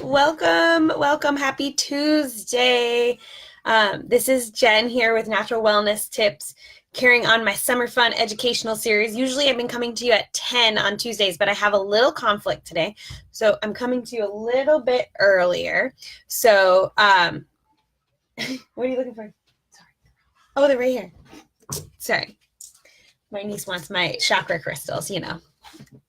Welcome. Happy Tuesday. This is Jen here with Natural Wellness Tips, carrying on my summer fun educational series. Usually I've been coming to you at 10 on Tuesdays, but I have a little conflict today. So I'm coming to you a little bit earlier. So, what are you looking for? Sorry. Oh, they're right here. Sorry. My niece wants my chakra crystals,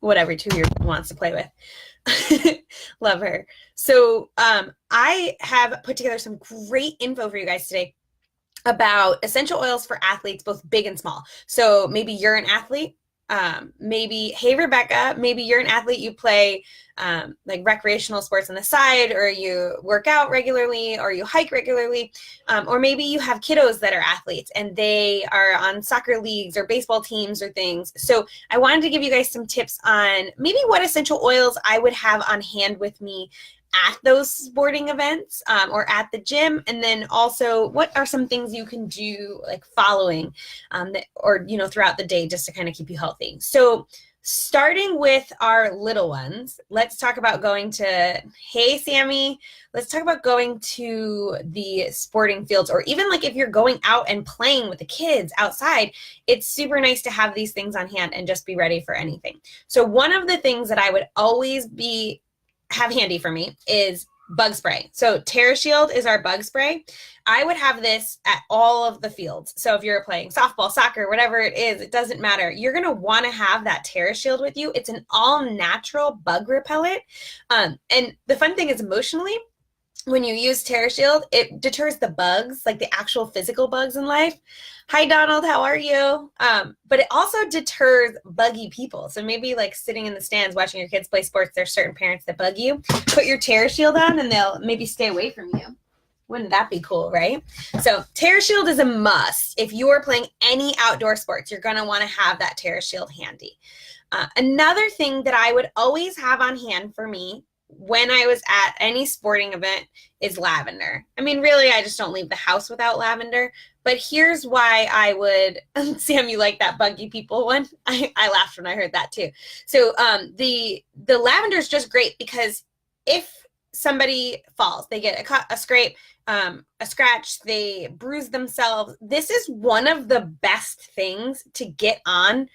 whatever 2-year-old wants to play with. Love her. So I have put together some great info for you guys today about essential oils for athletes, both big and small. So maybe you're an athlete. Hey, Rebecca, maybe you're an athlete, you play like recreational sports on the side, or you work out regularly, or you hike regularly, or maybe you have kiddos that are athletes and they are on soccer leagues or baseball teams or things. So I wanted to give you guys some tips on maybe what essential oils I would have on hand with me at those sporting events or at the gym, and then also what are some things you can do like following throughout the day just to kind of keep you healthy. So starting with our little ones, let's talk about going to, hey Sammy, let's talk about going to the sporting fields, or even like if you're going out and playing with the kids outside, it's super nice to have these things on hand and just be ready for anything. So one of the things that I would always have handy for me is bug spray. So TerraShield is our bug spray. I would have this at all of the fields. So if you're playing softball, soccer, whatever it is, it doesn't matter. You're going to want to have that TerraShield with you. It's an all natural bug repellent. And the fun thing is emotionally, when you use TerraShield, it deters the bugs, like the actual physical bugs in life. Hi, Donald, how are you? But it also deters buggy people. So maybe like sitting in the stands watching your kids play sports, there's certain parents that bug you. Put your TerraShield on and they'll maybe stay away from you. Wouldn't that be cool, right? So TerraShield is a must. If you are playing any outdoor sports, you're going to want to have that TerraShield handy. Another thing that I would always have on hand for me when I was at any sporting event is lavender. I mean, really, I just don't leave the house without lavender. But here's why I would, Sam, you like that buggy people one? I laughed when I heard that too. So the lavender is just great because if somebody falls, they get a scrape, a scratch, they bruise themselves, this is one of the best things to get on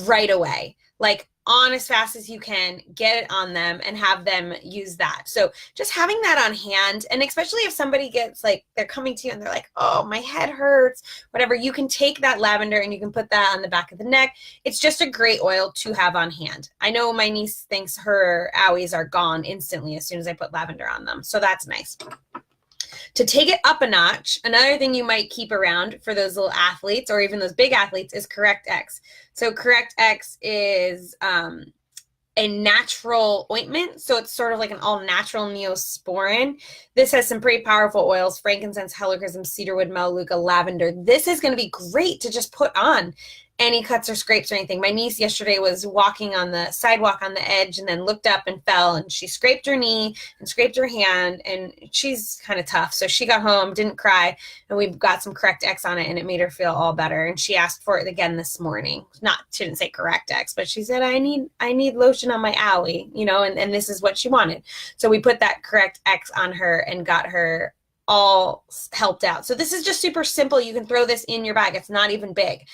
right away. Like on as fast as you can, get it on them and have them use that. So just having that on hand, and especially if somebody gets like, they're coming to you and they're like, oh, my head hurts, whatever, you can take that lavender and you can put that on the back of the neck. It's just a great oil to have on hand. I know my niece thinks her owies are gone instantly as soon as I put lavender on them. So that's nice. To take it up a notch, another thing you might keep around for those little athletes or even those big athletes is CorrectX. So CorrectX is a natural ointment. So it's sort of like an all-natural Neosporin. This has some pretty powerful oils: frankincense, helichrysum, cedarwood, melaleuca, lavender. This is going to be great to just put on any cuts or scrapes or anything. My niece yesterday was walking on the sidewalk on the edge and then looked up and fell, and she scraped her knee and scraped her hand, and she's kind of tough. So she got home, didn't cry, and we got some CorrectX on it, and it made her feel all better. And she asked for it again this morning. She didn't say CorrectX, but she said, I need lotion on my owie, and this is what she wanted. So we put that CorrectX on her and got her all helped out. So this is just super simple. You can throw this in your bag. It's not even big.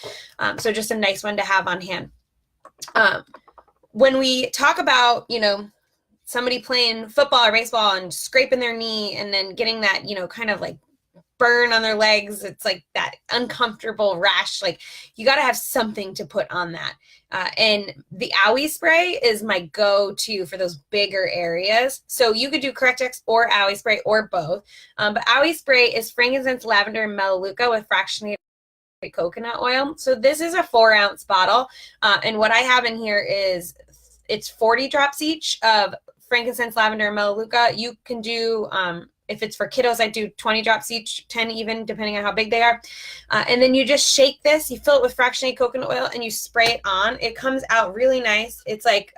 So just a nice one to have on hand. When we talk about, somebody playing football or baseball and scraping their knee and then getting that, kind of like burn on their legs, it's like that uncomfortable rash, like you got to have something to put on that. And the owie spray is my go-to for those bigger areas. So you could do CorrectX or owie spray or both. But owie spray is frankincense, lavender, and melaleuca with fractionated coconut oil. So this is a 4-ounce bottle. And what I have in here is it's 40 drops each of frankincense, lavender, and melaleuca. You can do if it's for kiddos, I do 20 drops each, 10 even, depending on how big they are. And then you just shake this, you fill it with fractionated coconut oil, and you spray it on. It comes out really nice. It's like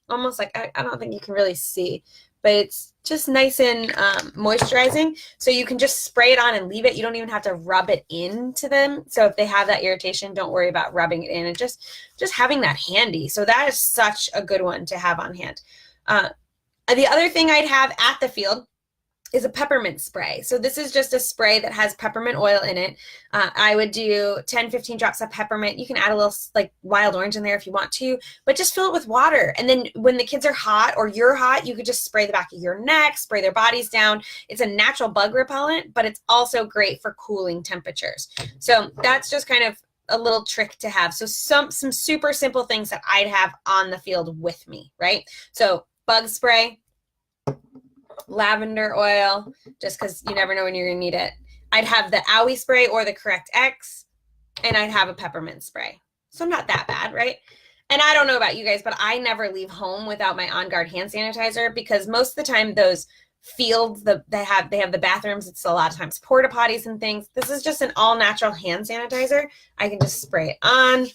almost like, I don't think you can really see, but it's just nice and moisturizing. So you can just spray it on and leave it. You don't even have to rub it into them. So if they have that irritation, don't worry about rubbing it in, and just having that handy. So that is such a good one to have on hand. The other thing I'd have at the field is a peppermint spray. So this is just a spray that has peppermint oil in it. I would do 10, 15 drops of peppermint. You can add a little like wild orange in there if you want to, but just fill it with water. And then when the kids are hot or you're hot, you could just spray the back of your neck, spray their bodies down. It's a natural bug repellent, but it's also great for cooling temperatures. So that's just kind of a little trick to have. So some super simple things that I'd have on the field with me, right? So bug spray, lavender oil, just because you never know when you're going to need it. I'd have the Owie spray or the Correct X, and I'd have a peppermint spray. So not that bad, right? And I don't know about you guys, but I never leave home without my On Guard hand sanitizer, because most of the time those fields they have the bathrooms, it's a lot of times porta potties and things. This is just an all natural hand sanitizer. I can just spray it on.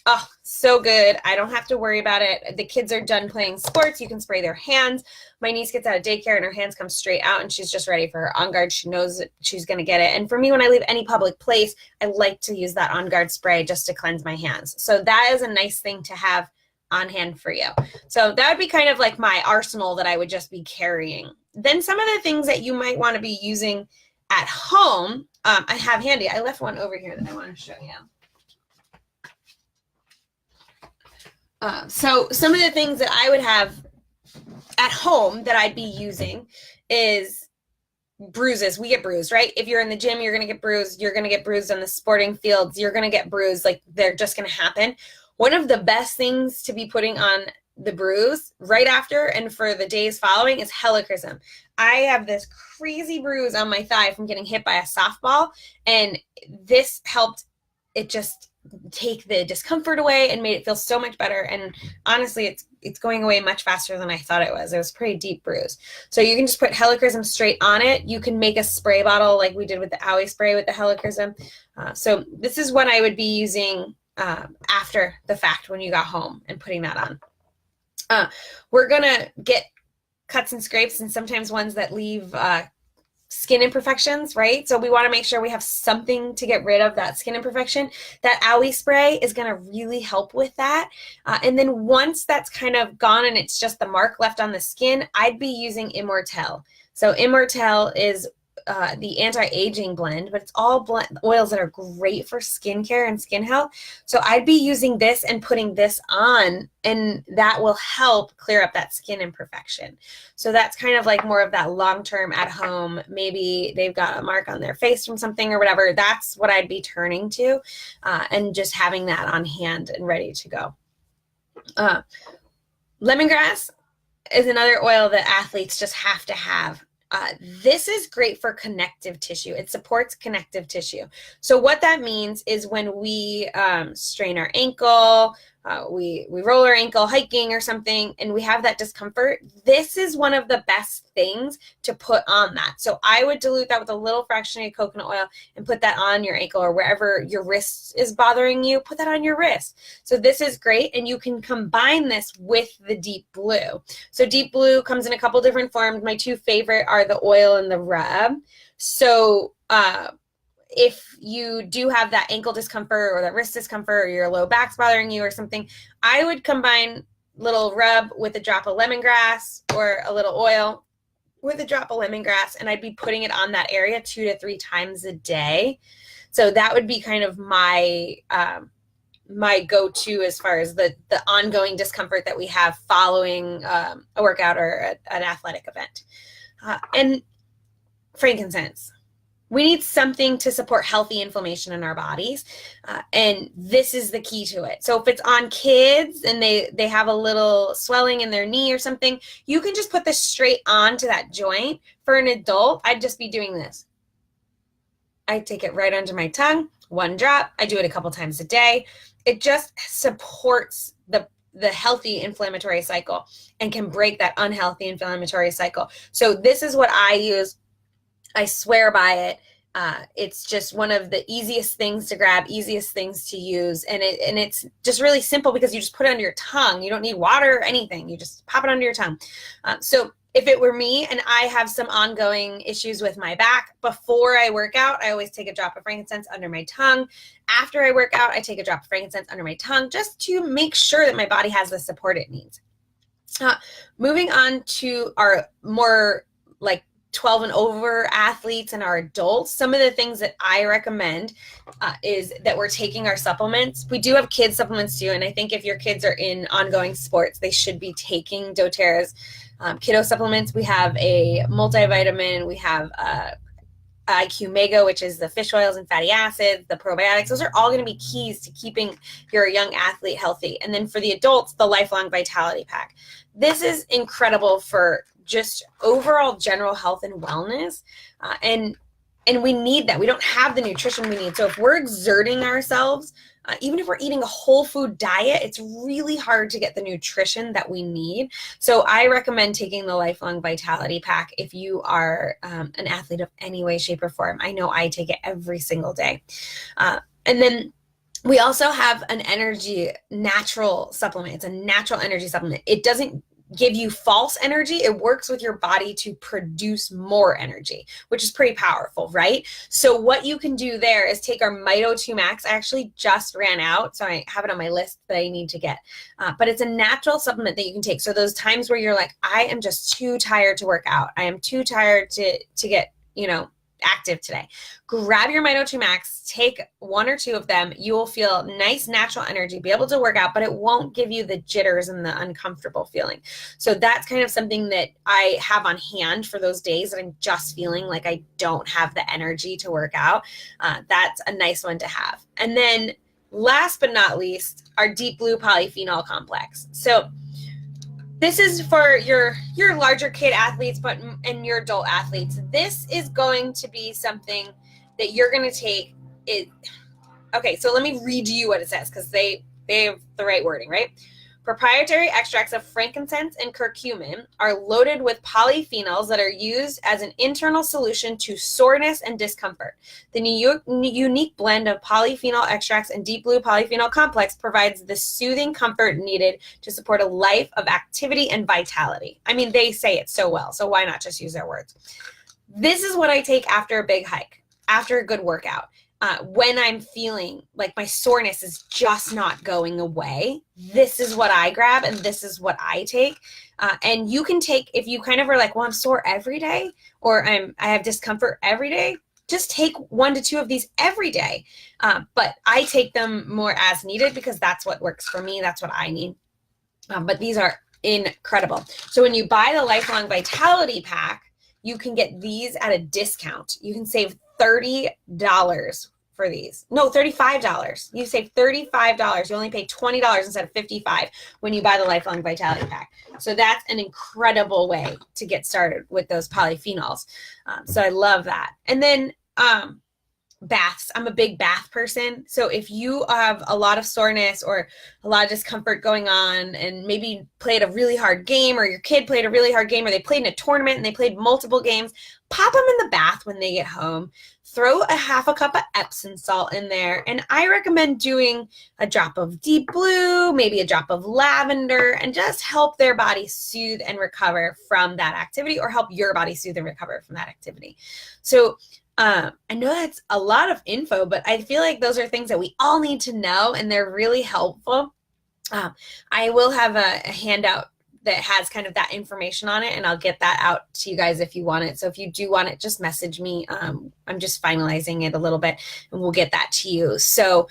Oh, so good. I don't have to worry about it. The kids are done playing sports. You can spray their hands. My niece gets out of daycare and her hands come straight out and she's just ready for her On Guard. She knows that she's going to get it. And for me, when I leave any public place, I like to use that On Guard spray just to cleanse my hands. So that is a nice thing to have on hand for you. So that would be kind of like my arsenal that I would just be carrying. Then some of the things that you might want to be using at home, I have handy. I left one over here that I want to show you. So some of the things that I would have at home that I'd be using is bruises. We get bruised, right? If you're in the gym, you're going to get bruised. You're going to get bruised on the sporting fields. You're going to get bruised. Like, they're just going to happen. One of the best things to be putting on the bruise right after and for the days following is helichrysum. I have this crazy bruise on my thigh from getting hit by a softball, and this helped it just take the discomfort away and made it feel so much better. And honestly, it's going away much faster than I thought it was. It was a pretty deep bruise. So you can just put helichrysum straight on it. You can make a spray bottle like we did with the Owie spray with the helichrysum. So this is what I would be using after the fact when you got home and putting that on. We're going to get cuts and scrapes and sometimes ones that leave skin imperfections, right? So we want to make sure we have something to get rid of that skin imperfection. That Owie spray is going to really help with that. And then once that's kind of gone and it's just the mark left on the skin, I'd be using Immortelle. So Immortelle is the anti-aging blend, but it's all oils that are great for skincare and skin health. So I'd be using this and putting this on, and that will help clear up that skin imperfection. So that's kind of like more of that long-term at home. Maybe they've got a mark on their face from something or whatever. That's what I'd be turning to, and just having that on hand and ready to go. Lemongrass is another oil that athletes just have to have. This is great for connective tissue. It supports connective tissue. So what that means is when we strain our ankle, we roll our ankle hiking or something, and we have that discomfort, this is one of the best things to put on that. So I would dilute that with a little fractionated coconut oil and put that on your ankle, or wherever your wrist is bothering you, put that on your wrist. So this is great, and you can combine this with the Deep Blue. So Deep Blue comes in a couple different forms. My two favorite are the oil and the rub. So if you do have that ankle discomfort or that wrist discomfort, or your low back's bothering you or something, I would combine little rub with a drop of lemongrass, or a little oil with a drop of lemongrass, and I'd be putting it on that area 2 to 3 times a day. So that would be kind of my my go-to as far as the ongoing discomfort that we have following a workout or an athletic event. And frankincense. We need something to support healthy inflammation in our bodies, and this is the key to it. So if it's on kids and they have a little swelling in their knee or something, you can just put this straight onto that joint. For an adult, I'd just be doing this. I take it right under my tongue, 1 drop. I do it a couple times a day. It just supports the healthy inflammatory cycle and can break that unhealthy inflammatory cycle. So this is what I use. I swear by it. It's just one of the easiest things to grab, easiest things to use. And it's just really simple because you just put it under your tongue. You don't need water or anything. You just pop it under your tongue. So if it were me and I have some ongoing issues with my back, before I work out, I always take a drop of frankincense under my tongue. After I work out, I take a drop of frankincense under my tongue just to make sure that my body has the support it needs. Uh, Moving on to our more like 12 and over athletes and our adults, some of the things that I recommend is that we're taking our supplements. We do have kids supplements too, and I think if your kids are in ongoing sports, they should be taking doTERRA's kiddo supplements. We have a multivitamin, we have IQ Mega, which is the fish oils and fatty acids, the probiotics. Those are all going to be keys to keeping your young athlete healthy. And then for the adults, the Lifelong Vitality Pack. This is incredible for just overall general health and wellness. And we need that. We don't have the nutrition we need. So if we're exerting ourselves, even if we're eating a whole food diet, it's really hard to get the nutrition that we need. So I recommend taking the Lifelong Vitality Pack if you are an athlete of any way, shape, or form. I know I take it every single day. And then we also have an energy natural supplement. It's a natural energy supplement. It doesn't give you false energy. It works with your body to produce more energy, which is pretty powerful, right? So what you can do there is take our Mito2 Max. I actually just ran out, so I have it on my list that I need to get. But it's a natural supplement that you can take. So those times where you're like, I am just too tired to work out. I am too tired to get, active today. Grab your Mito2 Max, take 1 or 2 of them. You will feel nice, natural energy, be able to work out, but it won't give you the jitters and the uncomfortable feeling. So that's kind of something that I have on hand for those days that I'm just feeling like I don't have the energy to work out. That's a nice one to have. And then last but not least, our Deep Blue Polyphenol Complex. So this is for your larger kid athletes, and your adult athletes. This is going to be something that you're going to take. Okay, so let me read you what it says because they have the right wording, right? Proprietary extracts of frankincense and curcumin are loaded with polyphenols that are used as an internal solution to soreness and discomfort. The unique blend of polyphenol extracts and Deep Blue Polyphenol Complex provides the soothing comfort needed to support a life of activity and vitality. I mean, they say it so well, so why not just use their words? This is what I take after a big hike, after a good workout. When I'm feeling like my soreness is just not going away, this is what I grab and this is what I take. And you can take, if you kind of are like, well, I'm sore every day or I have discomfort every day, just take 1 to 2 of these every day. But I take them more as needed because that's what works for me. That's what I need. But these are incredible. So when you buy the Lifelong Vitality Pack, you can get these at a discount. You can save $30 for these. No, $35. You save $35. You only pay $20 instead of $55 when you buy the Lifelong Vitality Pack. So that's an incredible way to get started with those polyphenols. So I love that. And then baths. I'm a big bath person. So if you have a lot of soreness or a lot of discomfort going on and maybe played a really hard game or your kid played a really hard game or they played in a tournament and they played multiple games, pop them in the bath when they get home. Throw a half a cup of Epsom salt in there. And I recommend doing a drop of Deep Blue, maybe a drop of lavender, and just help their body soothe and recover from that activity or help your body soothe and recover from that activity. So I know that's a lot of info, but I feel like those are things that we all need to know and they're really helpful. I will have a handout that has kind of that information on it, and I'll get that out to you guys if you want it. So if you do want it, just message me. I'm just finalizing it a little bit and we'll get that to you. So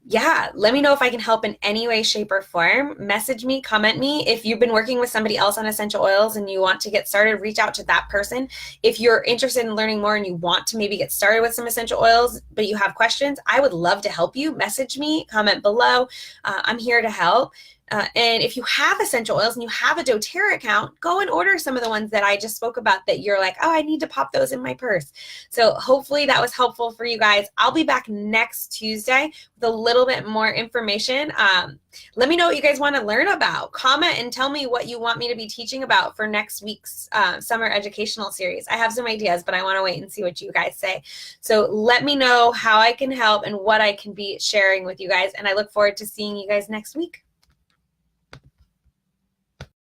yeah, let me know if I can help in any way, shape, or form. Message me, comment me. If you've been working with somebody else on essential oils and you want to get started, reach out to that person. If you're interested in learning more and you want to maybe get started with some essential oils, but you have questions, I would love to help you. Message me, comment below. I'm here to help. And if you have essential oils and you have a doTERRA account, go and order some of the ones that I just spoke about that you're like, oh, I need to pop those in my purse. So hopefully that was helpful for you guys. I'll be back next Tuesday with a little bit more information. Let me know what you guys want to learn about. Comment and tell me what you want me to be teaching about for next week's summer educational series. I have some ideas, but I want to wait and see what you guys say. So let me know how I can help and what I can be sharing with you guys. And I look forward to seeing you guys next week.